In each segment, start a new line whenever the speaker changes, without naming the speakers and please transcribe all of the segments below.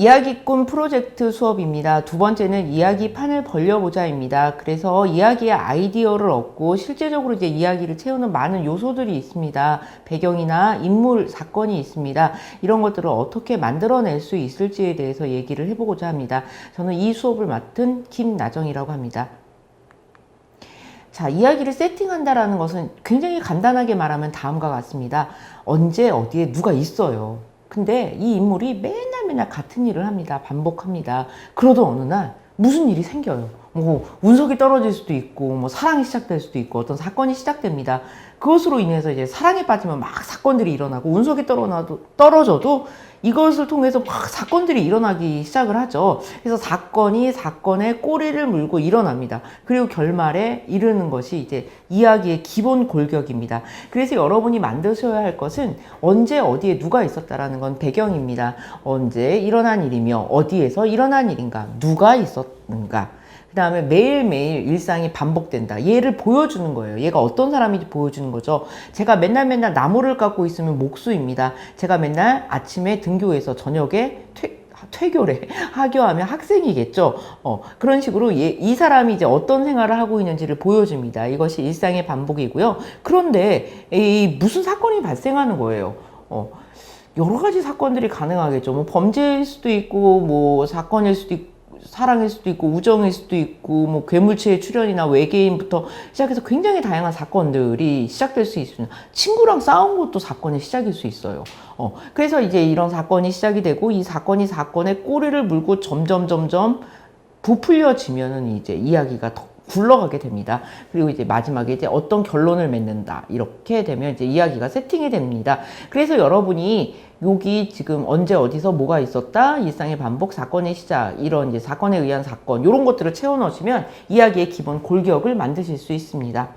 이야기꾼 프로젝트 수업입니다. 두 번째는 이야기판을 벌려보자입니다. 그래서 이야기의 아이디어를 얻고 실제적으로 이제 이야기를 채우는 많은 요소들이 있습니다. 배경이나 인물, 사건이 있습니다. 이런 것들을 어떻게 만들어낼 수 있을지에 대해서 얘기를 해보고자 합니다. 저는 이 수업을 맡은 김나정이라고 합니다. 자, 이야기를 세팅한다라는 것은 굉장히 간단하게 말하면 다음과 같습니다. 언제 어디에 누가 있어요. 근데 이 인물이 맨날 같은 일을 합니다. 반복합니다. 그러던 어느 날 무슨 일이 생겨요. 뭐 운석이 떨어질 수도 있고 뭐 사랑이 시작될 수도 있고 어떤 사건이 시작됩니다. 그것으로 인해서 이제 사랑에 빠지면 막 사건들이 일어나고 운석이 떨어져도 이것을 통해서 막 사건들이 일어나기 시작을 하죠. 그래서 사건이 사건의 꼬리를 물고 일어납니다. 그리고 결말에 이르는 것이 이제 이야기의 기본 골격입니다. 그래서 여러분이 만드셔야 할 것은 언제 어디에 누가 있었다라는 건 배경입니다. 언제 일어난 일이며 어디에서 일어난 일인가, 누가 있었는가. 그 다음에 매일매일 일상이 반복된다. 얘를 보여주는 거예요. 얘가 어떤 사람인지 보여주는 거죠. 제가 맨날 나무를 깎고 있으면 목수입니다. 제가 맨날 아침에 등교해서 저녁에 퇴교래. 하교하면 학생이겠죠. 그런 식으로 이 사람이 이제 어떤 생활을 하고 있는지를 보여줍니다. 이것이 일상의 반복이고요. 그런데 무슨 사건이 발생하는 거예요. 여러 가지 사건들이 가능하겠죠. 뭐 범죄일 수도 있고, 뭐 사건일 수도 있고, 사랑일 수도 있고 우정일 수도 있고 뭐 괴물체의 출현이나 외계인부터 시작해서 굉장히 다양한 사건들이 시작될 수 있습니다. 친구랑 싸운 것도 사건의 시작일 수 있어요. 그래서 이제 이런 사건이 시작이 되고 이 사건이 사건의 꼬리를 물고 점점 부풀려지면은 이제 이야기가 더 굴러가게 됩니다. 그리고 이제 마지막에 이제 어떤 결론을 맺는다. 이렇게 되면 이제 이야기가 세팅이 됩니다. 그래서 여러분이 여기 지금 언제 어디서 뭐가 있었다, 일상의 반복, 사건의 시작, 이런 이제 사건에 의한 사건, 이런 것들을 채워 넣으시면 이야기의 기본 골격을 만드실 수 있습니다.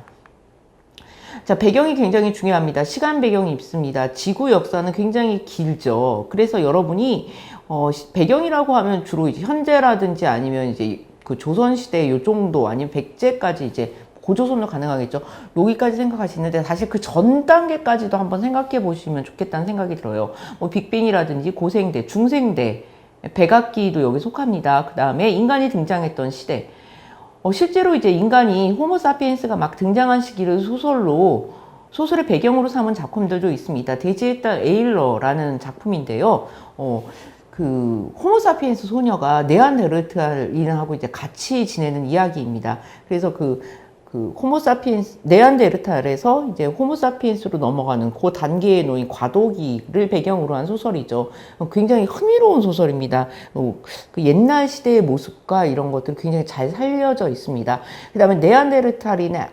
자, 배경이 굉장히 중요합니다. 시간 배경이 있습니다. 지구 역사는 굉장히 길죠. 그래서 여러분이 배경이라고 하면 주로 이제 현재라든지 아니면 이제 그 조선시대 요 정도 아니면 백제까지 이제 고조선도 가능하겠죠. 여기까지 생각하시는데 사실 그 전 단계까지도 한번 생각해 보시면 좋겠다는 생각이 들어요. 뭐 빅뱅이라든지 고생대, 중생대, 백악기도 여기 속합니다. 그 다음에 인간이 등장했던 시대. 실제로 이제 인간이 호모사피엔스가 막 등장한 시기를 소설의 배경으로 삼은 작품들도 있습니다. 돼지의 딸 에일러라는 작품인데요. 그 호모사피엔스 소녀가 네안데르탈인하고 이제 같이 지내는 이야기입니다. 그래서 그 호모사피엔스 네안데르탈에서 이제 호모사피엔스로 넘어가는 그 단계에 놓인 과도기를 배경으로 한 소설이죠. 굉장히 흥미로운 소설입니다. 그 옛날 시대의 모습과 이런 것들이 굉장히 잘 살려져 있습니다. 그다음에 네안데르탈인의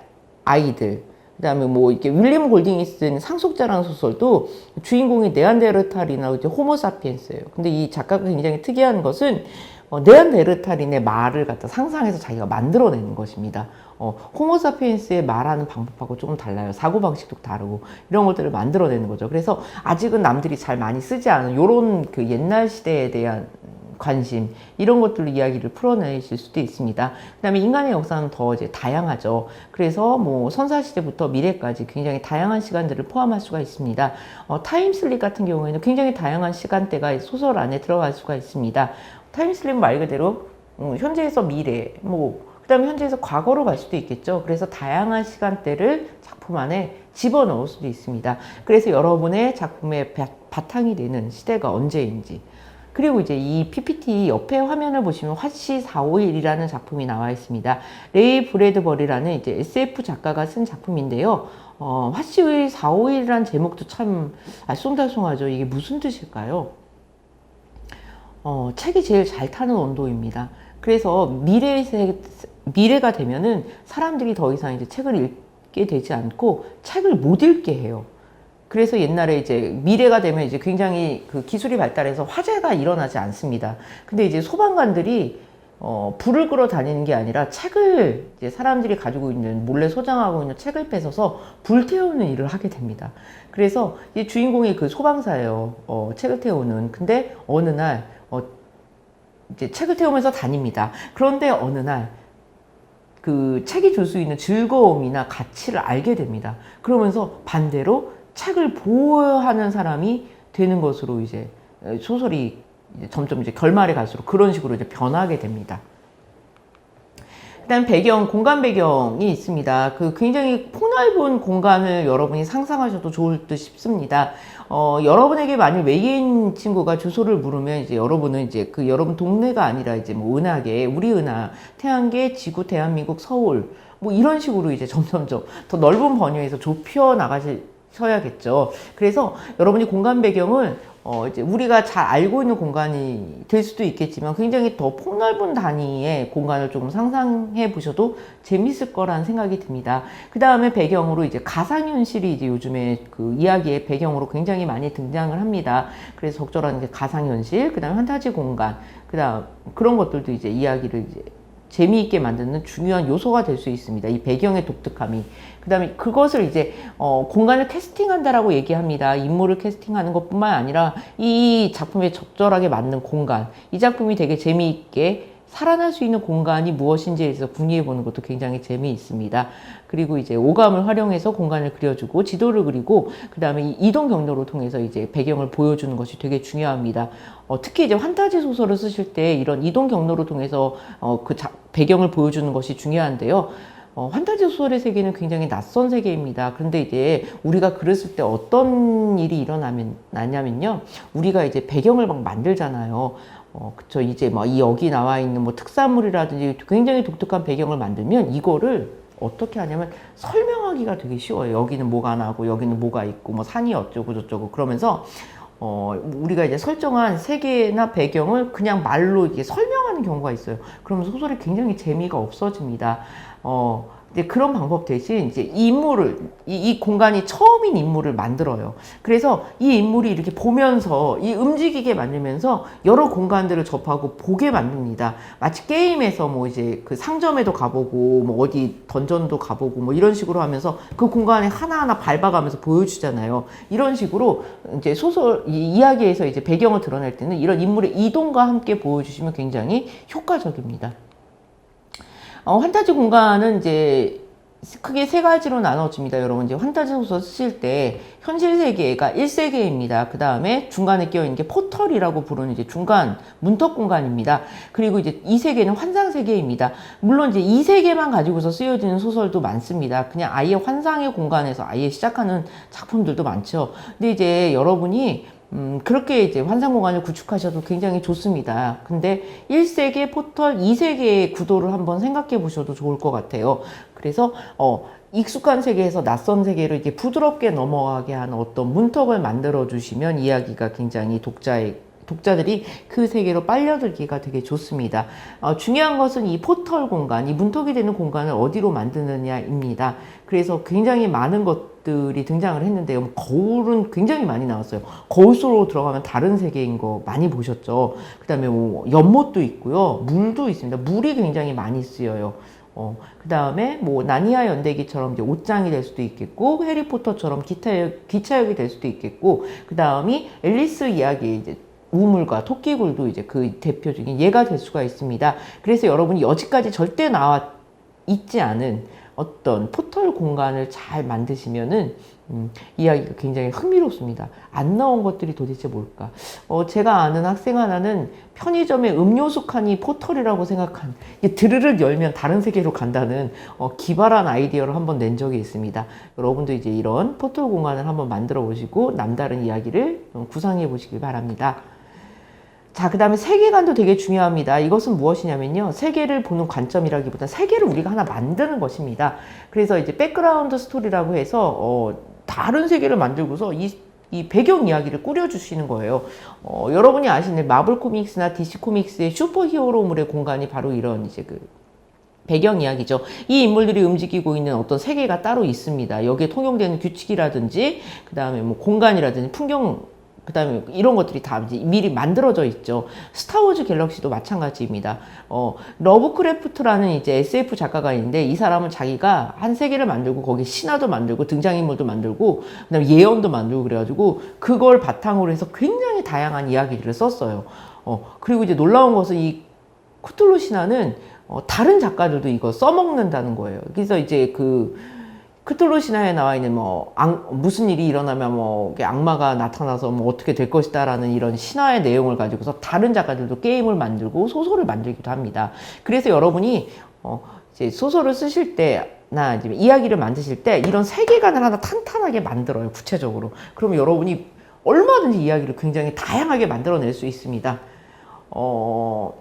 아이들, 그다음에 뭐 이렇게 윌리엄 골딩이 쓴 상속자라는 소설도 주인공이 네안데르탈이나 이제 호모사피엔스예요. 근데 이 작가가 굉장히 특이한 것은 네안데르탈인의 말을 갖다 상상해서 자기가 만들어내는 것입니다. 호모사피엔스의 말하는 방법하고 조금 달라요. 사고방식도 다르고 이런 것들을 만들어내는 거죠. 그래서 아직은 남들이 잘 많이 쓰지 않은 이런 그 옛날 시대에 대한 관심, 이런 것들로 이야기를 풀어내실 수도 있습니다. 그 다음에 인간의 역사는 더 이제 다양하죠. 그래서 뭐 선사시대부터 미래까지 굉장히 다양한 시간들을 포함할 수가 있습니다. 타임슬립 같은 경우에는 굉장히 다양한 시간대가 소설 안에 들어갈 수가 있습니다. 타임슬립 말 그대로 현재에서 미래, 그 다음에 현재에서 과거로 갈 수도 있겠죠. 그래서 다양한 시간대를 작품 안에 집어넣을 수도 있습니다. 그래서 여러분의 작품의 바탕이 되는 시대가 언제인지, 그리고 이제 이 PPT 옆에 화면을 보시면 화씨 451이라는 작품이 나와 있습니다. 레이 브래드버리라는 이제 SF 작가가 쓴 작품인데요. 화씨 451이라는 제목도 참 알쏭달쏭하죠. 이게 무슨 뜻일까요? 책이 제일 잘 타는 온도입니다. 그래서 미래가 되면은 사람들이 더 이상 이제 책을 읽게 되지 않고 책을 못 읽게 해요. 그래서 옛날에 이제 미래가 되면 이제 굉장히 그 기술이 발달해서 화재가 일어나지 않습니다. 근데 이제 소방관들이 불을 끌어 다니는 게 아니라 책을 이제 사람들이 가지고 있는 몰래 소장하고 있는 책을 뺏어서 불태우는 일을 하게 됩니다. 그래서 이 주인공이 그 소방사예요. 책을 태우는. 근데 어느 날 이제 책을 태우면서 다닙니다. 그런데 어느 날 그 책이 줄 수 있는 즐거움이나 가치를 알게 됩니다. 그러면서 반대로 책을 보호하는 사람이 되는 것으로 이제 소설이 이제 점점 이제 결말에 갈수록 그런 식으로 이제 변하게 됩니다. 일단 배경, 공간 배경이 있습니다. 그 굉장히 폭넓은 공간을 여러분이 상상하셔도 좋을 듯 싶습니다. 여러분에게 만일 외계인 친구가 주소를 물으면 이제 여러분은 이제 그 여러분 동네가 아니라 이제 뭐 은하계, 우리 은하, 태양계, 지구, 대한민국, 서울 뭐 이런 식으로 이제 점점점 더 넓은 범위에서 좁혀 나가셔야겠죠. 그래서 여러분이 공간 배경을 이제 우리가 잘 알고 있는 공간이 될 수도 있겠지만 굉장히 더 폭넓은 단위의 공간을 조금 상상해 보셔도 재밌을 거라는 생각이 듭니다. 그 다음에 배경으로 이제 가상현실이 이제 요즘에 그 이야기의 배경으로 굉장히 많이 등장을 합니다. 그래서 적절한 게 가상현실, 그 다음에 판타지 공간, 그 다음 그런 것들도 이제 이야기를 이제 재미있게 만드는 중요한 요소가 될 수 있습니다. 이 배경의 독특함이. 그 다음에 그것을 이제 공간을 캐스팅한다라고 얘기합니다. 인물을 캐스팅하는 것뿐만 아니라 이 작품에 적절하게 맞는 공간, 이 작품이 되게 재미있게 살아날 수 있는 공간이 무엇인지에 대해서 궁리해 보는 것도 굉장히 재미있습니다. 그리고 이제 오감을 활용해서 공간을 그려주고 지도를 그리고 그 다음에 이동 경로를 통해서 이제 배경을 보여주는 것이 되게 중요합니다. 특히 이제 판타지 소설을 쓰실 때 이런 이동 경로를 통해서 배경을 보여주는 것이 중요한데요. 판타지 소설의 세계는 굉장히 낯선 세계입니다. 그런데 이제 우리가 글을 때 어떤 일이 일어나냐면요. 우리가 이제 배경을 막 만들잖아요. 그쵸. 이제 뭐 여기 나와 있는 뭐 특산물이라든지 굉장히 독특한 배경을 만들면 이거를 어떻게 하냐면 설명하기가 되게 쉬워요. 여기는 뭐가 나고 여기는 뭐가 있고 뭐 산이 어쩌고 저쩌고 그러면서 우리가 이제 설정한 세계나 배경을 그냥 말로 이게 설명하는 경우가 있어요. 그러면 소설이 굉장히 재미가 없어집니다. 이제 그런 방법 대신 이제 이 공간이 처음인 인물을 만들어요. 그래서 이 인물이 이렇게 보면서 움직이게 만들면서 여러 공간들을 접하고 보게 만듭니다. 마치 게임에서 뭐 이제 그 상점에도 가보고 뭐 어디 던전도 가보고 뭐 이런 식으로 하면서 그 공간에 하나하나 밟아가면서 보여주잖아요. 이런 식으로 이제 이야기에서 이제 배경을 드러낼 때는 이런 인물의 이동과 함께 보여주시면 굉장히 효과적입니다. 판타지 공간은 이제 크게 세 가지로 나눠집니다. 여러분 이제 판타지 소설 쓰실 때 현실 세계가 1세계입니다. 그 다음에 중간에 끼어있는 게 포털이라고 부르는 이제 중간 문턱 공간입니다. 그리고 이제 2세계는 환상 세계입니다. 물론 이제 2세계만 가지고서 쓰여지는 소설도 많습니다. 그냥 아예 환상의 공간에서 아예 시작하는 작품들도 많죠. 근데 이제 여러분이 그렇게 이제 환상공간을 구축하셔도 굉장히 좋습니다. 근데 1세계 포털, 2세계의 구도를 한번 생각해 보셔도 좋을 것 같아요. 그래서, 익숙한 세계에서 낯선 세계를 이렇게 부드럽게 넘어가게 하는 어떤 문턱을 만들어 주시면 이야기가 굉장히 독자들이 그 세계로 빨려들기가 되게 좋습니다. 중요한 것은 이 포털 공간, 이 문턱이 되는 공간을 어디로 만드느냐입니다. 그래서 굉장히 많은 것들이 등장을 했는데요. 거울은 굉장히 많이 나왔어요. 거울 속으로 들어가면 다른 세계인 거 많이 보셨죠? 그 다음에 뭐 연못도 있고요. 물도 있습니다. 물이 굉장히 많이 쓰여요. 그 다음에 뭐 나니아 연대기처럼 이제 옷장이 될 수도 있겠고, 해리포터처럼 기차역이 될 수도 있겠고, 그 다음이 앨리스 이야기 이제 우물과 토끼굴도 이제 그 대표적인 예가 될 수가 있습니다. 그래서 여러분이 여지까지 절대 나와 있지 않은 어떤 포털 공간을 잘 만드시면은 이야기가 굉장히 흥미롭습니다. 안 나온 것들이 도대체 뭘까? 제가 아는 학생 하나는 편의점에 음료수 칸이 포털이라고 생각한, 드르륵 열면 다른 세계로 간다는 기발한 아이디어를 한번 낸 적이 있습니다. 여러분도 이제 이런 포털 공간을 한번 만들어 보시고 남다른 이야기를 구상해 보시길 바랍니다. 자, 그 다음에 세계관도 되게 중요합니다. 이것은 무엇이냐면요. 세계를 보는 관점이라기보다 세계를 우리가 하나 만드는 것입니다. 그래서 이제 백그라운드 스토리라고 해서, 다른 세계를 만들고서 이 배경 이야기를 꾸려주시는 거예요. 여러분이 아시는 마블 코믹스나 DC 코믹스의 슈퍼 히어로물의 공간이 바로 이런 이제 그 배경 이야기죠. 이 인물들이 움직이고 있는 어떤 세계가 따로 있습니다. 여기에 통용되는 규칙이라든지, 그 다음에 뭐 공간이라든지 풍경, 그 다음에 이런 것들이 다 이제 미리 만들어져 있죠. 스타워즈 갤럭시도 마찬가지입니다. 러브크래프트라는 이제 SF 작가가 있는데 이 사람은 자기가 한 세계를 만들고 거기 신화도 만들고 등장인물도 만들고 그다음에 예언도 만들고 그래가지고 그걸 바탕으로 해서 굉장히 다양한 이야기들을 썼어요. 그리고 이제 놀라운 것은 이 쿠툴루 신화는 다른 작가들도 이거 써먹는다는 거예요. 그래서 이제 크툴루 신화에 나와 있는 뭐 무슨 일이 일어나면 뭐 악마가 나타나서 뭐 어떻게 될 것이다라는 이런 신화의 내용을 가지고서 다른 작가들도 게임을 만들고 소설을 만들기도 합니다. 그래서 여러분이 이제 소설을 쓰실 때나 이제 이야기를 만드실 때 이런 세계관을 하나 탄탄하게 만들어요, 구체적으로. 그러면 여러분이 얼마든지 이야기를 굉장히 다양하게 만들어낼 수 있습니다. 뭐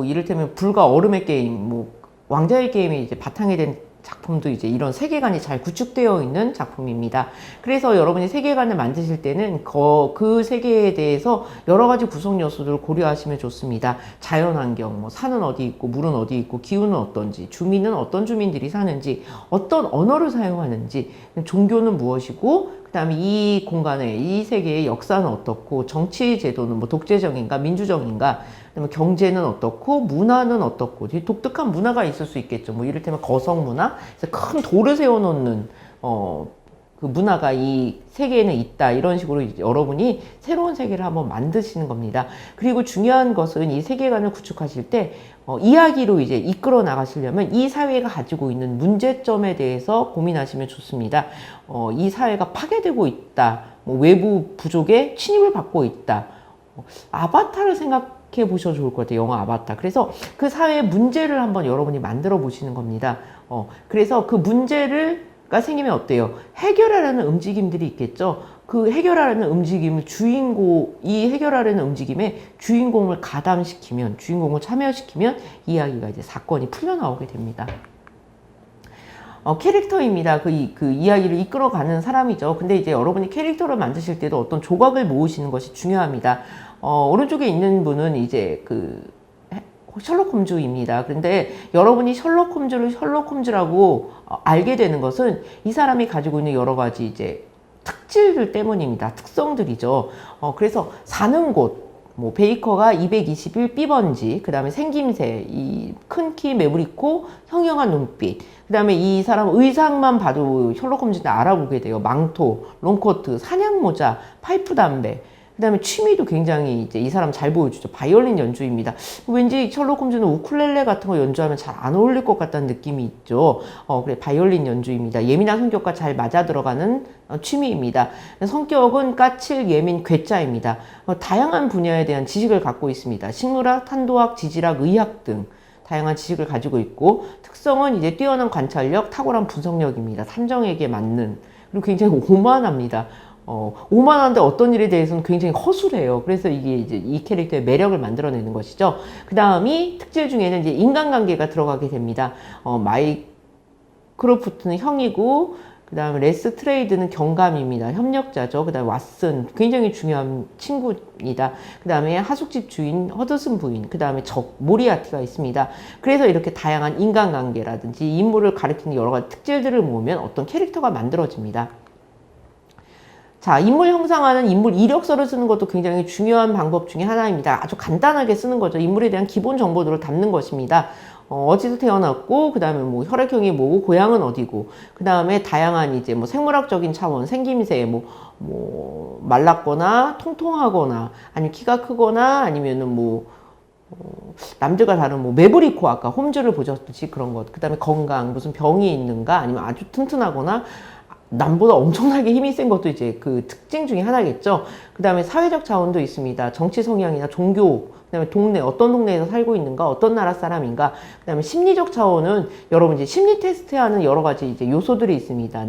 이를테면 불과 얼음의 게임, 뭐 왕자의 게임이 이제 바탕이 된 작품도 이제 이런 세계관이 잘 구축되어 있는 작품입니다. 그래서 여러분이 세계관을 만드실 때는 그 세계에 대해서 여러 가지 구성 요소들을 고려하시면 좋습니다. 자연환경, 뭐 산은 어디 있고 물은 어디 있고 기후는 어떤지, 주민은 어떤 주민들이 사는지, 어떤 언어를 사용하는지, 종교는 무엇이고, 그 다음에 이 공간에 이 세계의 역사는 어떻고, 정치 제도는 뭐 독재적인가 민주적인가, 그다음에 경제는 어떻고 문화는 어떻고, 독특한 문화가 있을 수 있겠죠. 뭐 이를테면 거성 문화, 그래서 큰 돌을 세워놓는 그 문화가 이 세계에는 있다. 이런 식으로 여러분이 새로운 세계를 한번 만드시는 겁니다. 그리고 중요한 것은 이 세계관을 구축하실 때 이야기로 이제 이끌어 나가시려면 이 사회가 가지고 있는 문제점에 대해서 고민하시면 좋습니다. 이 사회가 파괴되고 있다. 뭐 외부 부족에 침입을 받고 있다. 아바타를 생각해 보셔도 좋을 것 같아요. 영화 아바타. 그래서 그 사회의 문제를 한번 여러분이 만들어 보시는 겁니다. 그래서 그 문제가 생기면 어때요? 해결하려는 움직임들이 있겠죠. 그 해결하려는 움직임을 이 해결하려는 움직임에 주인공을 가담시키면, 주인공을 참여시키면 이야기가 이제 사건이 풀려나오게 됩니다. 캐릭터입니다. 그 이야기를 이끌어가는 사람이죠. 근데 이제 여러분이 캐릭터를 만드실 때도 어떤 조각을 모으시는 것이 중요합니다. 오른쪽에 있는 분은 이제 셜록 홈즈입니다. 그런데 여러분이 셜록 홈즈를 셜록 홈즈라고 알게 되는 것은 이 사람이 가지고 있는 여러 가지 이제 특질들 때문입니다. 특성들이죠. 그래서 사는 곳, 뭐 베이커가 221B번지, 그 다음에 생김새, 이 큰 키, 매부리 코, 형형한 눈빛, 그 다음에 이 사람 의상만 봐도 셜록 홈즈는 알아보게 돼요. 망토, 롱코트, 사냥모자, 파이프 담배, 그 다음에 취미도 굉장히 이제 이 사람 잘 보여주죠. 바이올린 연주입니다. 왠지 셜록 홈즈는 우쿨렐레 같은 거 연주하면 잘 안 어울릴 것 같다는 느낌이 있죠. 그래, 바이올린 연주입니다. 예민한 성격과 잘 맞아 들어가는 취미입니다. 성격은 까칠, 예민, 괴짜입니다. 다양한 분야에 대한 지식을 갖고 있습니다. 식물학, 탄도학, 지질학, 의학 등 다양한 지식을 가지고 있고, 특성은 이제 뛰어난 관찰력, 탁월한 분석력입니다. 탐정에게 맞는, 그리고 굉장히 오만합니다. 오만한데 어떤 일에 대해서는 굉장히 허술해요. 그래서 이게 이제 이 캐릭터의 매력을 만들어내는 것이죠. 그 다음이 특질 중에는 이제 인간관계가 들어가게 됩니다. 마이크로프트는 형이고, 그 다음에 레스 트레이드는 경감입니다. 협력자죠. 그 다음에 왓슨, 굉장히 중요한 친구입니다. 그 다음에 하숙집 주인, 허드슨 부인, 그 다음에 적, 모리아티가 있습니다. 그래서 이렇게 다양한 인간관계라든지 인물을 가리키는 여러 가지 특질들을 모으면 어떤 캐릭터가 만들어집니다. 자, 인물 형상하는 인물 이력서를 쓰는 것도 굉장히 중요한 방법 중에 하나입니다. 아주 간단하게 쓰는 거죠. 인물에 대한 기본 정보들을 담는 것입니다. 어디서 태어났고, 그 다음에 뭐 혈액형이 뭐고, 고향은 어디고, 그 다음에 다양한 이제 뭐 생물학적인 차원, 생김새, 뭐 말랐거나 통통하거나, 아니면 키가 크거나, 아니면은 남들과 다른 매부리 코, 아까 홈즈를 보셨듯이 그런 것, 그 다음에 건강, 무슨 병이 있는가, 아니면 아주 튼튼하거나, 남보다 엄청나게 힘이 센 것도 이제 그 특징 중에 하나겠죠. 그 다음에 사회적 차원도 있습니다. 정치 성향이나 종교, 그 다음에 동네, 어떤 동네에서 살고 있는가, 어떤 나라 사람인가, 그 다음에 심리적 차원은 여러분 이제 심리 테스트 하는 여러 가지 이제 요소들이 있습니다.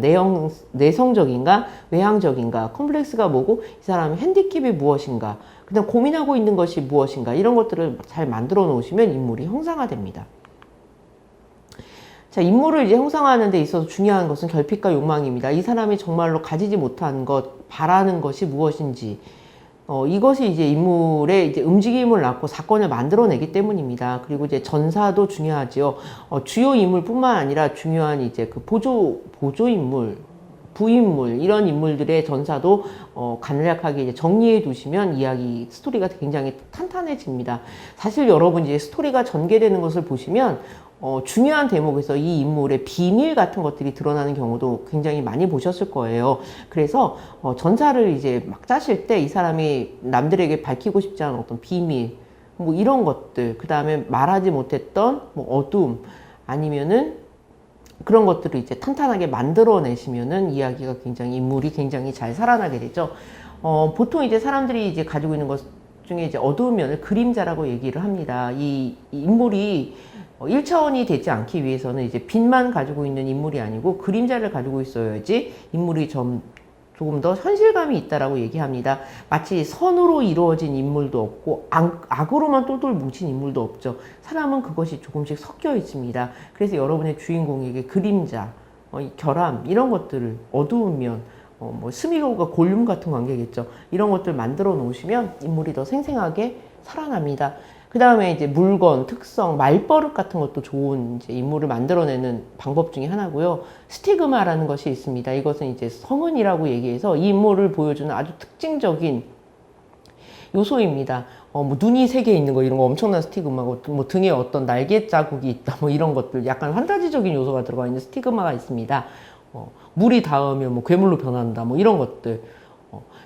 내성적인가, 외향적인가, 컴플렉스가 뭐고, 이 사람의 핸디캡이 무엇인가, 그 다음 고민하고 있는 것이 무엇인가, 이런 것들을 잘 만들어 놓으시면 인물이 형상화됩니다. 자, 인물을 이제 형성하는 데 있어서 중요한 것은 결핍과 욕망입니다. 이 사람이 정말로 가지지 못한 것, 바라는 것이 무엇인지, 이것이 이제 인물의 이제 움직임을 낳고 사건을 만들어내기 때문입니다. 그리고 이제 전사도 중요하지요. 주요 인물뿐만 아니라 중요한 이제 그 보조 인물, 부인물, 이런 인물들의 전사도 간략하게 이제 정리해 두시면 이야기, 스토리가 굉장히 탄탄해집니다. 사실 여러분 이제 스토리가 전개되는 것을 보시면 중요한 대목에서 이 인물의 비밀 같은 것들이 드러나는 경우도 굉장히 많이 보셨을 거예요. 그래서 전사를 이제 막 짜실 때 이 사람이 남들에게 밝히고 싶지 않은 어떤 비밀, 뭐 이런 것들, 그 다음에 말하지 못했던 어두움, 아니면은 그런 것들을 이제 탄탄하게 만들어내시면은 이야기가 굉장히, 인물이 굉장히 잘 살아나게 되죠. 보통 이제 사람들이 이제 가지고 있는 것 중에 이제 어두운 면을 그림자라고 얘기를 합니다. 이 인물이 1차원이 되지 않기 위해서는 이제 빛만 가지고 있는 인물이 아니고 그림자를 가지고 있어야지 인물이 조금 더 현실감이 있다라고 얘기합니다. 마치 선으로 이루어진 인물도 없고 악으로만 똘똘 뭉친 인물도 없죠. 사람은 그것이 조금씩 섞여 있습니다. 그래서 여러분의 주인공에게 그림자, 결함 이런 것들을, 어두운 면, 뭐 스미고가 골룸 같은 관계겠죠. 이런 것들 만들어 놓으시면 인물이 더 생생하게 살아납니다. 그 다음에 이제 물건, 특성, 말버릇 같은 것도 좋은 이제 인물을 만들어내는 방법 중에 하나고요. 스티그마라는 것이 있습니다. 이것은 이제 성은이라고 얘기해서 이 인물을 보여주는 아주 특징적인 요소입니다. 뭐 눈이 3개 있는 거 이런 거 엄청난 스티그마고, 뭐 등에 어떤 날개 자국이 있다 뭐 이런 것들, 약간 판타지적인 요소가 들어가 있는 스티그마가 있습니다. 물이 닿으면 뭐 괴물로 변한다 뭐 이런 것들.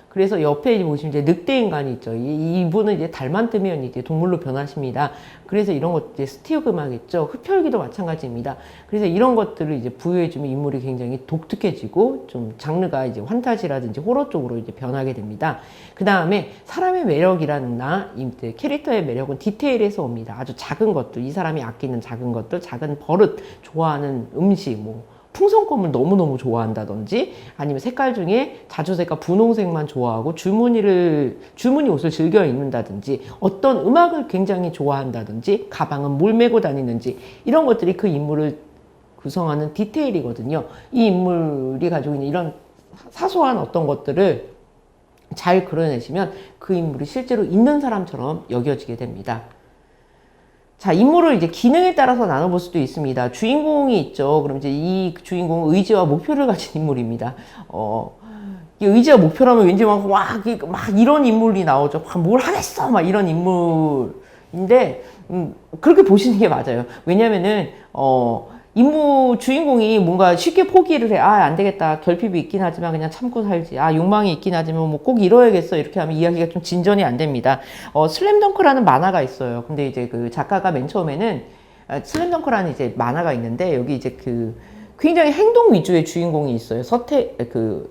그래서 옆에 보시면 이제 늑대 인간이 있죠. 이분은 이제 달만 뜨면 이제 동물로 변하십니다. 그래서 이런 것 이제 스티그마겠죠. 흡혈귀도 마찬가지입니다. 그래서 이런 것들을 이제 부여해주면 인물이 굉장히 독특해지고 좀 장르가 이제 환타지라든지 호러 쪽으로 이제 변하게 됩니다. 그 다음에 사람의 매력이라나 이제 캐릭터의 매력은 디테일에서 옵니다. 아주 작은 것들, 이 사람이 아끼는 작은 것들, 작은 버릇, 좋아하는 음식, 뭐 풍선껌을 너무너무 좋아한다든지, 아니면 색깔 중에 자주색과 분홍색만 좋아하고 주머니 옷을 즐겨 입는다든지, 어떤 음악을 굉장히 좋아한다든지, 가방은 뭘 메고 다니는지, 이런 것들이 그 인물을 구성하는 디테일이거든요. 이 인물이 가지고 있는 이런 사소한 어떤 것들을 잘 그려내시면 그 인물이 실제로 있는 사람처럼 여겨지게 됩니다. 자, 인물을 이제 기능에 따라서 나눠볼 수도 있습니다. 주인공이 있죠. 그럼 이제 이 주인공은 의지와 목표를 가진 인물입니다. 의지와 목표라면 왠지 막 이런 인물이 나오죠. 뭘 하겠어! 막 이런 인물인데, 그렇게 보시는 게 맞아요. 왜냐면은, 주인공이 뭔가 쉽게 포기를 해. 안 되겠다. 결핍이 있긴 하지만 그냥 참고 살지. 욕망이 있긴 하지만 뭐 꼭 이뤄야겠어. 이렇게 하면 이야기가 좀 진전이 안 됩니다. 슬램덩크라는 만화가 있어요. 근데 이제 그 작가가 맨 처음에는, 슬램덩크라는 이제 만화가 있는데, 여기 이제 굉장히 행동 위주의 주인공이 있어요.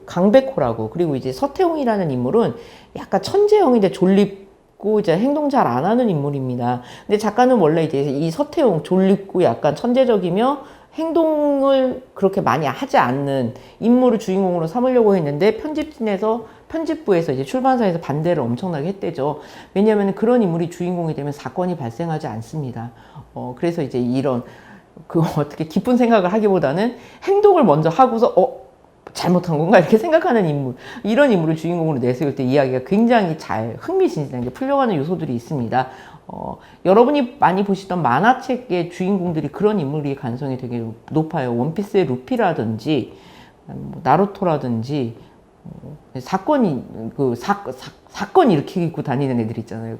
강백호라고. 그리고 이제 서태웅이라는 인물은 약간 천재형인데 졸립고 이제 행동 잘 안 하는 인물입니다. 근데 작가는 원래 이제 이 서태웅, 졸립고 약간 천재적이며 행동을 그렇게 많이 하지 않는 인물을 주인공으로 삼으려고 했는데, 편집부에서 이제 출판사에서 반대를 엄청나게 했대죠. 왜냐하면 그런 인물이 주인공이 되면 사건이 발생하지 않습니다. 그래서 이제 어떻게 기쁜 생각을 하기보다는 행동을 먼저 하고서, 잘못한 건가? 이렇게 생각하는 인물. 이런 인물을 주인공으로 내세울 때 이야기가 굉장히 잘 흥미진진하게 풀려가는 요소들이 있습니다. 여러분이 많이 보시던 만화책의 주인공들이 그런 인물이 가능성이 되게 높아요. 원피스의 루피라든지, 나루토라든지, 사건 일으키고 다니는 애들 있잖아요.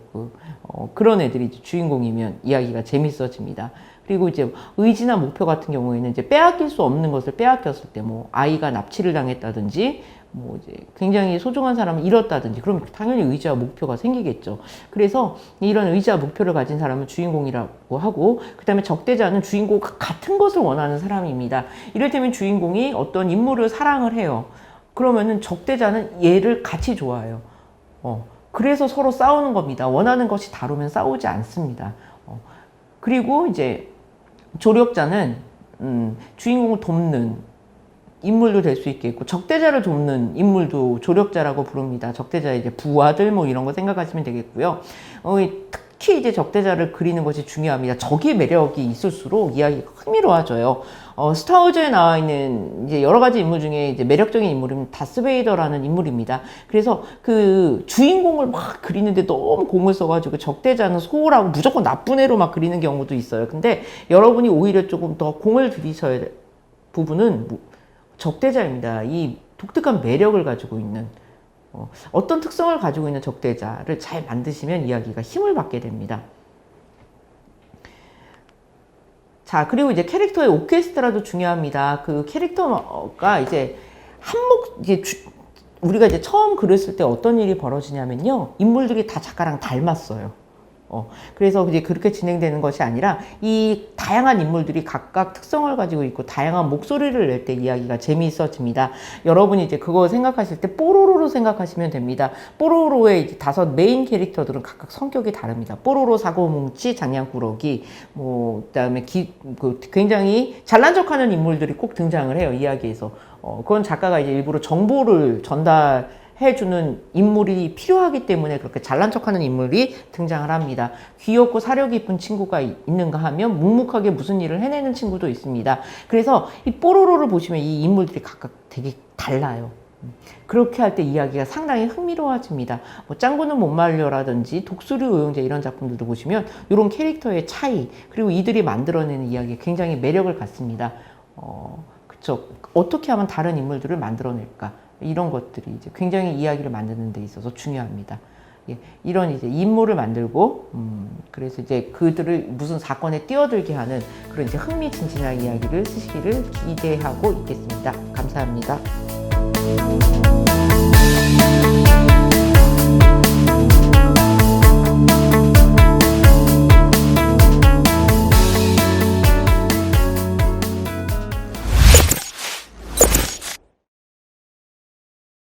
그런 애들이 주인공이면 이야기가 재밌어집니다. 그리고 이제 의지나 목표 같은 경우에는 이제 빼앗길 수 없는 것을 빼앗겼을 때, 뭐 아이가 납치를 당했다든지, 뭐 이제 굉장히 소중한 사람을 잃었다든지, 그럼 당연히 의지와 목표가 생기겠죠. 그래서 이런 의지와 목표를 가진 사람은 주인공이라고 하고, 그 다음에 적대자는 주인공과 같은 것을 원하는 사람입니다. 이를테면 주인공이 어떤 인물을 사랑을 해요. 그러면은 적대자는 얘를 같이 좋아해요. 그래서 서로 싸우는 겁니다. 원하는 것이 다르면 싸우지 않습니다. 그리고 이제 조력자는 주인공을 돕는 인물도 될 수 있겠고, 적대자를 돕는 인물도 조력자라고 부릅니다. 적대자의 이제 부하들 뭐 이런 거 생각하시면 되겠고요. 특히 이제 적대자를 그리는 것이 중요합니다. 적의 매력이 있을수록 이야기가 흥미로워져요. 스타워즈에 나와 있는 이제 여러 가지 인물 중에 이제 매력적인 인물은 다스베이더라는 인물입니다. 그래서 그 주인공을 막 그리는데 너무 공을 써가지고 적대자는 소홀하고 무조건 나쁜 애로 막 그리는 경우도 있어요. 근데 여러분이 오히려 조금 더 공을 들이셔야 될 부분은 적대자입니다. 이 독특한 매력을 가지고 있는, 어떤 특성을 가지고 있는 적대자를 잘 만드시면 이야기가 힘을 받게 됩니다. 자, 그리고 이제 캐릭터의 오케스트라도 중요합니다. 그 캐릭터가 이제 우리가 이제 처음 글을 쓸 때 어떤 일이 벌어지냐면요. 인물들이 다 작가랑 닮았어요. 그래서 이제 그렇게 진행되는 것이 아니라 이 다양한 인물들이 각각 특성을 가지고 있고 다양한 목소리를 낼 때 이야기가 재미있어집니다. 여러분이 이제 그거 생각하실 때 뽀로로로 생각하시면 됩니다. 뽀로로의 이제 5 메인 캐릭터들은 각각 성격이 다릅니다. 뽀로로, 사고뭉치, 장냥꾸러기, 그다음에 굉장히 잘난 척하는 인물들이 꼭 등장을 해요, 이야기에서. 그건 작가가 이제 일부러 정보를 해주는 인물이 필요하기 때문에 그렇게 잘난 척하는 인물이 등장을 합니다. 귀엽고 사려 깊은 친구가 있는가 하면 묵묵하게 무슨 일을 해내는 친구도 있습니다. 그래서 이 뽀로로를 보시면 이 인물들이 각각 되게 달라요. 그렇게 할 때 이야기가 상당히 흥미로워집니다. 짱구는 못 말려라든지 독수리 오영재 이런 작품들도 보시면 이런 캐릭터의 차이 그리고 이들이 만들어내는 이야기가 굉장히 매력을 갖습니다. 그쵸? 어떻게 하면 다른 인물들을 만들어낼까? 이런 것들이 이제 굉장히 이야기를 만드는 데 있어서 중요합니다. 예, 이런 이제 인물을 만들고, 그래서 이제 그들을 무슨 사건에 뛰어들게 하는 그런 이제 흥미진진한 이야기를 쓰시기를 기대하고 있겠습니다. 감사합니다.